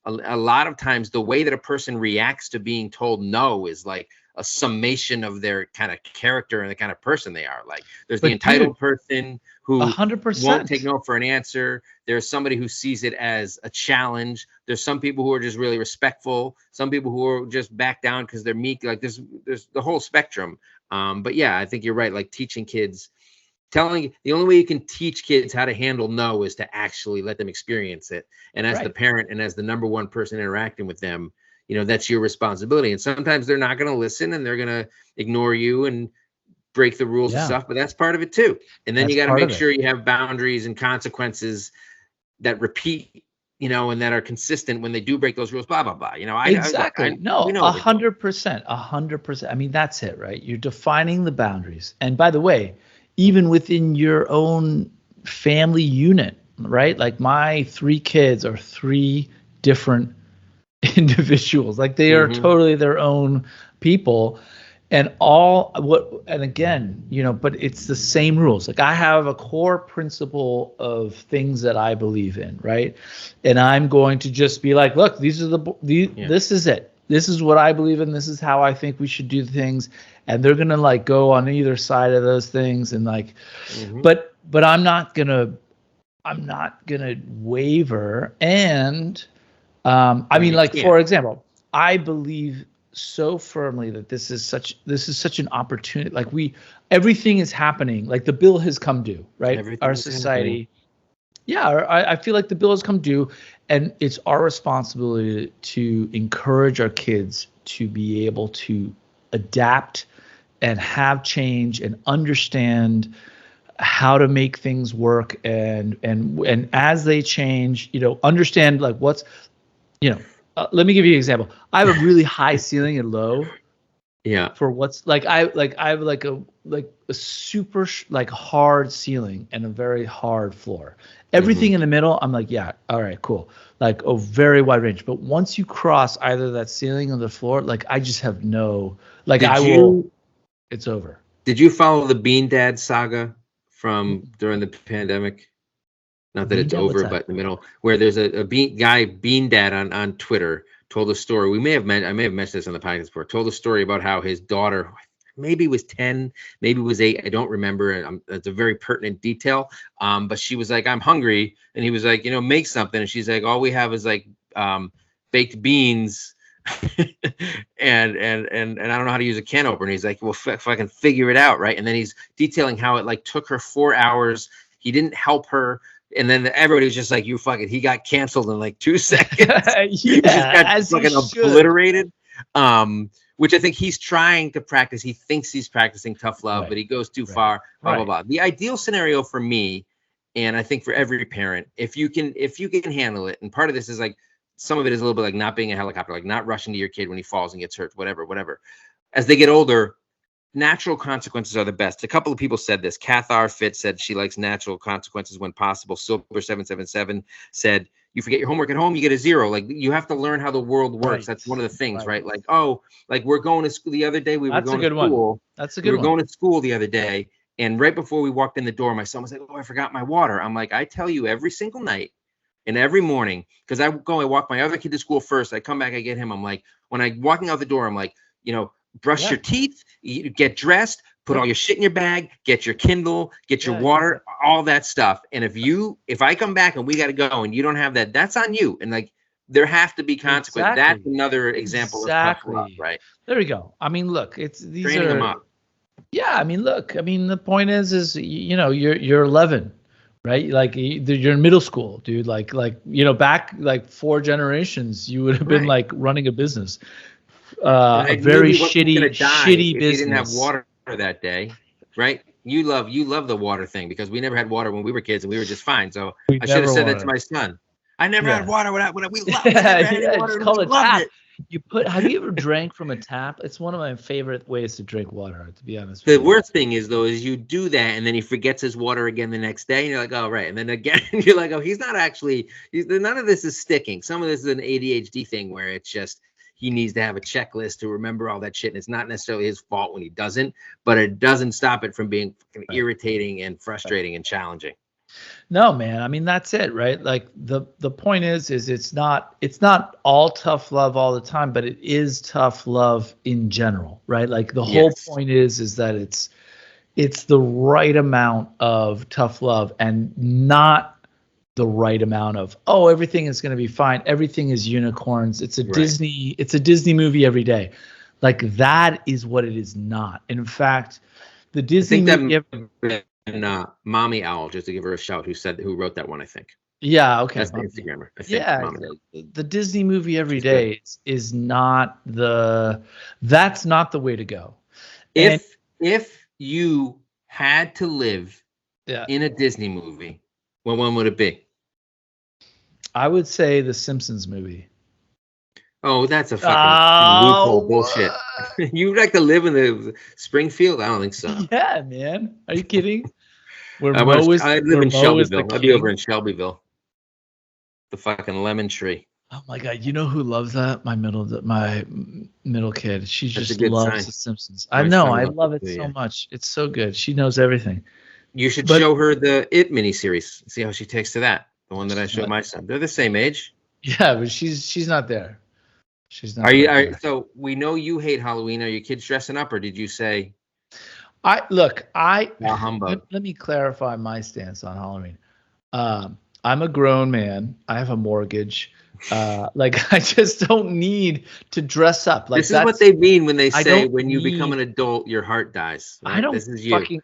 A lot of times the way that a person reacts to being told no is like a summation of their kind of character and the kind of person they are. Like there's the But dude, entitled person who won't take 100%. no for an answer. There's somebody who sees it as a challenge. There's some people who are just really respectful. Some people who are just back down because they're meek. Like there's the whole spectrum. But yeah, I think you're right. Like teaching kids, the only way you can teach kids how to handle no is to actually let them experience it. And as the Right. parent and as the number one person interacting with them, that's your responsibility. And sometimes they're not going to listen and they're going to ignore you and break the rules and Yeah. stuff, but that's part of it too. And then That's you got to part make of it. sure you have boundaries and consequences that repeat, and that are consistent when they do break those rules, blah, blah, blah. Exactly. No, We know what we're doing. 100%, 100%. I mean, that's it, right? You're defining the boundaries. And by the way, even within your own family unit, right? Like my 3 kids are 3 different individuals. Like they are Mm-hmm. totally their own people. And again, but it's the same rules. Like I have a core principle of things that I believe in, right? And I'm going to just be like, look, this is it. This is what I believe in. This is how I think we should do things. And they're gonna like go on either side of those things, and like, Mm-hmm. but I'm not gonna waver. And I mean, like, for example, I believe so firmly that this is such an opportunity. Like everything is happening. Like the bill has come due, right? Everything Our is society. happening. Yeah, I feel like the bill has come due, and it's our responsibility to encourage our kids to be able to adapt and have change and understand how to make things work, and as they change, understand like what's, let me give you an example. I have a really high ceiling and low. Yeah. For what's like I have like a super like hard ceiling and a very hard floor. Everything in the middle, I'm like, yeah, all right, cool. Like a very wide range. But once you cross either that ceiling or the floor, like I just have no, like it's over. Did you follow the Bean Dad saga from during the pandemic? Not that Bean it's Dad, what's over, that? but in the middle, where there's a Bean Dad on Twitter, told a story. I may have mentioned this on the podcast before. Told a story about how his daughter, maybe was 10, maybe was 8, I don't remember. It's a very pertinent detail. But she was like, I'm hungry, and he was like, make something. And she's like, all we have is like baked beans. and I don't know how to use a can opener. He's like, well, if I can figure it out, right? And then he's detailing how it like took her 4 hours. He didn't help her. And then everybody was just like, you fucking, he got canceled in like 2 seconds. He just got fucking obliterated. Which I think he's trying to practice. He thinks he's practicing tough love, Right. but he goes too far, blah, blah, blah. The ideal scenario for me, and I think for every parent, if you can handle it, and part of this is like, some of it is a little bit like not being a helicopter, like not rushing to your kid when he falls and gets hurt, whatever. As they get older, natural consequences are the best. A couple of people said this. Cathar Fit said she likes natural consequences when possible. Silver777 said, you forget your homework at home, you get a 0. Like, you have to learn how the world works. Right. That's one of the things, right? Like, oh, like we're going to school the other day. We were That's a going good to one. school. That's a We good were one. going to school the other day, and right before we walked in the door, my son was like, oh, I forgot my water. I'm like, I tell you every single night and every morning, because I walk my other kid to school first. I come back, I get him. I'm like, when I walking out the door, I'm like, brush your teeth, get dressed, put all your shit in your bag, get your Kindle, get your water, all that stuff. And if I come back and we got to go and you don't have that, that's on you. And like, there have to be consequences. Exactly. That's another example of tough love, right? There we go. I mean, look, these Training are them up. Yeah, I mean, look, I mean, the point is you're 11, right? Like you're in middle school, dude. Like back like 4 generations, you would have been like running a business, a very shitty business. If you didn't have water that day, right? You love the water thing because we never had water when we were kids and we were just fine. So I should have said that to my son. I never had water when we loved it. It's called a tap. Have you ever drank from a tap? It's one of my favorite ways to drink water, to be honest. The worst thing is you do that and then he forgets his water again the next day and you're like, oh, right. And then again, you're like, oh, none of this is sticking. Some of this is an ADHD thing where it's just, he needs to have a checklist to remember all that shit. And it's not necessarily his fault when he doesn't, but it doesn't stop it from being irritating and frustrating and challenging. No, man. I mean, that's it, right? Like the point is it's not all tough love all the time, but it is tough love in general, right? Like the whole point is that it's the right amount of tough love and not the right amount of, oh, everything is going to be fine. Everything is unicorns. It's a Disney movie every day. Like that is what it is not. In fact, the Disney movie and Mommy Owl, just to give her a shout, who wrote that one, I think. Yeah, okay. That's the Instagrammer. I think, the Disney movie every day is not that's not the way to go. If you had to live in a Disney movie, what one would it be? I would say the Simpsons movie. Oh, that's a fucking loophole bullshit. You like to live in the Springfield? I don't think so. Yeah, man. Are you kidding? I live in Shelbyville. I'd be over in Shelbyville. The fucking lemon tree. Oh my god! You know who loves that? My middle kid. She just loves The Simpsons. I know. I love it so much. It's so good. She knows everything. You should show her the It miniseries. See how she takes to that. The one that I showed my son. They're the same age. Yeah, but she's not there. She's not. So we know you hate Halloween. Are your kids dressing up, or did you say? Let me clarify my stance on Halloween. I'm a grown man. I have a mortgage. I just don't need to dress up. Like this is what they mean when they say when you become an adult, your heart dies. Right? I don't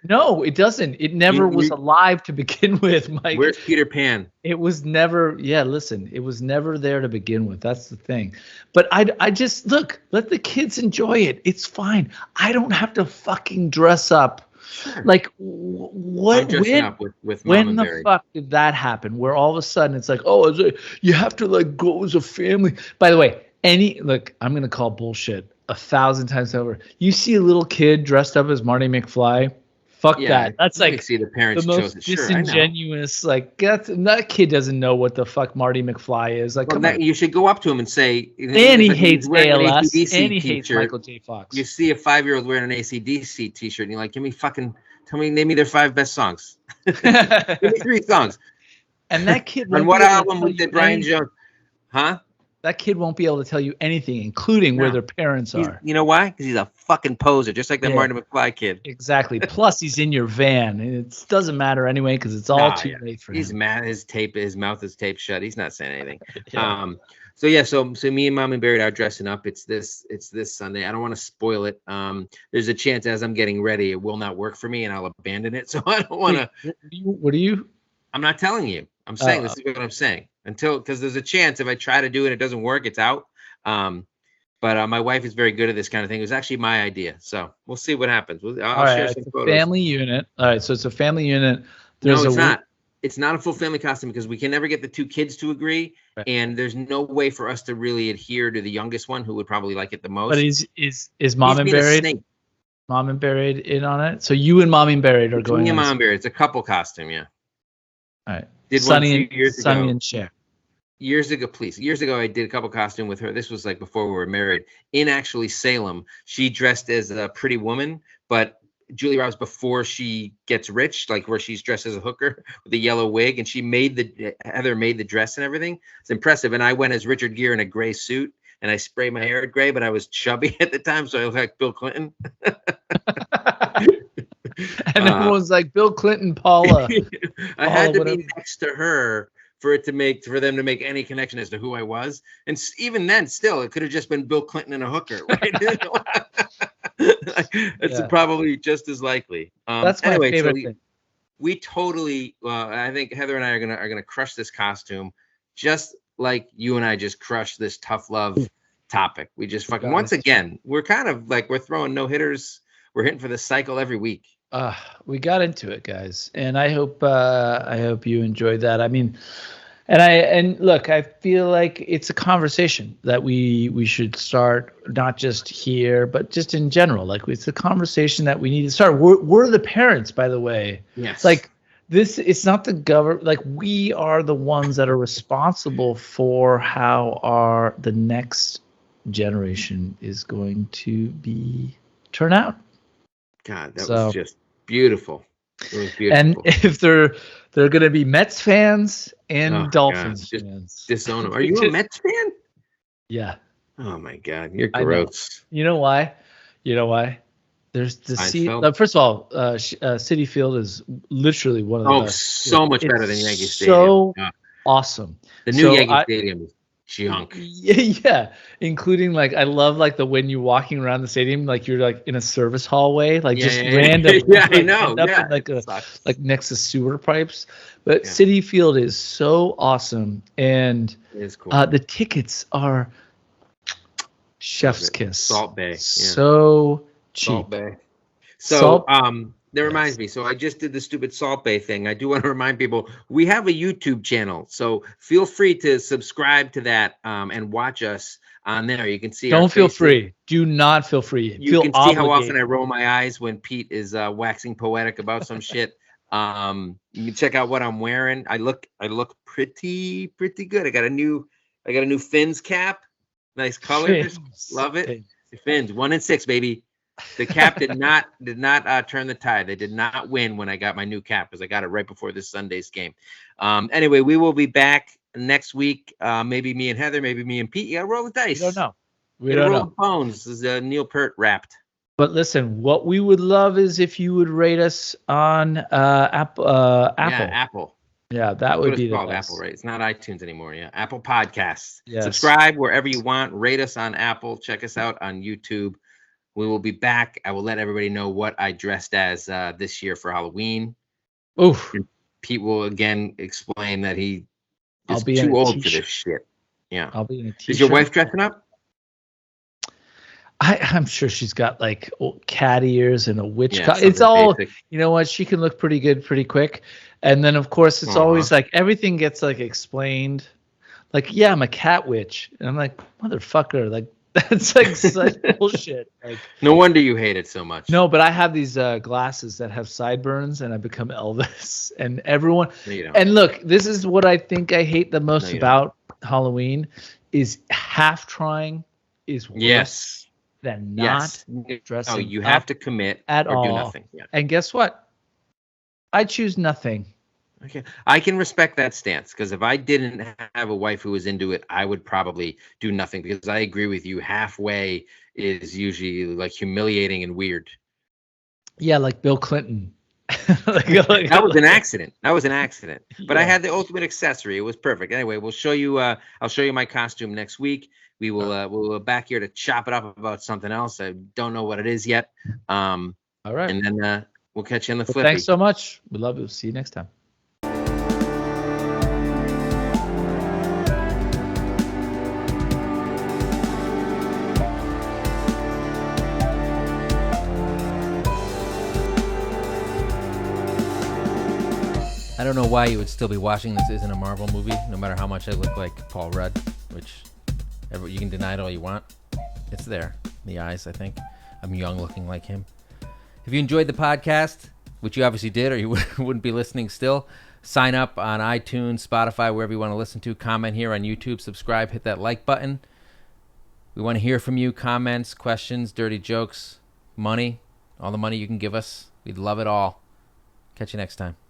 no, it doesn't. It never was alive to begin with, Mike. Where's Peter Pan? It was never. Yeah, listen, it was never there to begin with. That's the thing. But I just let the kids enjoy it. It's fine. I don't have to fucking dress up. Sure. Like what? When the fuck did that happen? Where all of a sudden it's like, oh, you have to like go as a family. By the way, I'm gonna call bullshit 1,000 times over. You see a little kid dressed up as Marty McFly. Fuck that. That's like see the parents the most disingenuous. Like that kid doesn't know what the fuck Marty McFly is. Like, you should go up to him and say. And he hates ALS. And he hates Michael J. Fox. You see a 5-year-old wearing an AC/DC T-shirt, and you're like, name me their 5 best songs. Give me 3 songs. And that kid. On what album did Brian Jones? Huh? That kid won't be able to tell you anything, including where their parents are. You know why? Because he's a fucking poser, just like that Marty McFly kid. Exactly. Plus, he's in your van. It doesn't matter anyway because it's all too late for him. He's mad. His mouth is taped shut. He's not saying anything. So me and Mom and Barrett are dressing up. It's this Sunday. I don't want to spoil it. There's a chance as I'm getting ready, it will not work for me, and I'll abandon it. So I don't want to. What are you? I'm not telling you. I'm saying this is what I'm saying. Because there's a chance if I try to do it, it doesn't work. It's out. But my wife is very good at this kind of thing. It was actually my idea. So we'll see what happens. I'll share some photos. Family unit. All right. So it's a family unit. No, it's not. It's not a full family costume because we can never get the 2 kids to agree. Right. And there's no way for us to really adhere to the youngest one who would probably like it the most. But is Mom and Barrett? Mom and Buried in on it. So you and Mommy and Buried are going. Me and on Mom and Buried. It's a couple costume, yeah. All right. Did one a few years ago. Sonny and Cher. Years ago, I did a couple costume with her. This was like before we were married. In actually Salem, she dressed as a pretty woman, but Julia Roberts before she gets rich, like where she's dressed as a hooker with a yellow wig, and Heather made the dress and everything. It's impressive. And I went as Richard Gere in a gray suit, and I sprayed my hair gray, but I was chubby at the time, so I looked like Bill Clinton. And everyone's like, Bill Clinton, Paula. I had to be next to her for them to make any connection as to who I was. And even then, still, it could have just been Bill Clinton and a hooker, right? It's probably just as likely. That's my favorite thing. We totally. I think Heather and I are gonna crush this costume, just like you and I just crushed this tough love topic. We just fucking once again, we're kind of like we're throwing no hitters. We're hitting for the cycle every week. We got into it, guys, and I hope you enjoyed that. I mean, and look, I feel like it's a conversation that we should start, not just here, but just in general. Like it's a conversation that we need to start. We're the parents, by the way. Yes. Like this, it's not the government. Like we are the ones that are responsible for how the next generation is going to turn out. God, that was just beautiful. It was beautiful. And if they're going to be Mets fans and Dolphins fans. Disown them. Are you a Mets fan? Yeah. Oh my God, you're gross. You know why? There's the first of all, Citi Field is literally one of the best. So much better than Yankee Stadium. So awesome. The new Yankee Stadium is junk. Yeah, including like I love like the when you're walking around the stadium, like you're like in a service hallway, like random. Yeah, I know. Yeah, like next to sewer pipes. But Citi Field is so awesome, and it is cool. The tickets are chef's kiss. Salt Bay. Yeah. So cheap. Salt Bay. So that reminds me. So I just did the stupid Salt Bay thing. I do want to remind people we have a YouTube channel. So feel free to subscribe to that and watch us on there. You can see. Don't feel free. Do not feel free. You can see how often I roll my eyes when Pete is waxing poetic about some shit. You can check out what I'm wearing. I look pretty good. I got a new Fins cap. Nice colors. Love it. Fins 1 and 6, baby. The cap did not turn the tide. They did not win when I got my new cap because I got it right before this Sunday's game. Anyway, we will be back next week. Maybe me and Heather, maybe me and Pete. You gotta roll the dice. We don't know. We don't know. Phones. This is Neil Peart wrapped. But listen, what we would love is if you would rate us on Apple. Yeah, Apple. Yeah, that would be the called best. Apple, right? It's not iTunes anymore. Yeah, Apple Podcasts. Yes. Subscribe wherever you want. Rate us on Apple. Check us out on YouTube. We will be back. I will let everybody know what I dressed as this year for Halloween. Oof. And Pete will again explain that he is too old for this shit. Yeah. I'll be in a t-shirt. Is your wife dressing up? I'm sure she's got like cat ears and a witch. It's all, basic. You know what? She can look pretty good pretty quick. And then, of course, it's always like everything gets like explained. Like, yeah, I'm a cat witch. And I'm like, motherfucker. Like, that's like such bullshit. Like, no wonder you hate it so much. No, but I have these glasses that have sideburns and I become Elvis. And everyone. No, you don't. And look, this is what I think I hate the most about Halloween is half trying is worse. Than not dressing. Oh, you have to commit at or all. Do nothing. Yeah. And guess what? I choose nothing. Okay, I can respect that stance because if I didn't have a wife who was into it, I would probably do nothing because I agree with you. Halfway is usually like humiliating and weird. Yeah, like Bill Clinton. That was an accident. But I had the ultimate accessory. It was perfect. Anyway, we'll show you. I'll show you my costume next week. We will. We'll back here to chop it up about something else. I don't know what it is yet. All right. And then we'll catch you on the flip. Thanks so much. We love you. See you next time. I don't know why you would still be watching this. Isn't a Marvel movie, no matter how much I look like Paul Rudd, which you can deny it all you want. It's there. The eyes, I think. I'm young looking like him. If you enjoyed the podcast, which you obviously did or you wouldn't be listening still, sign up on iTunes, Spotify, wherever you want to listen to. Comment here on YouTube, subscribe, hit that like button. We want to hear from you. Comments, questions, dirty jokes, money, all the money you can give us. We'd love it all. Catch you next time.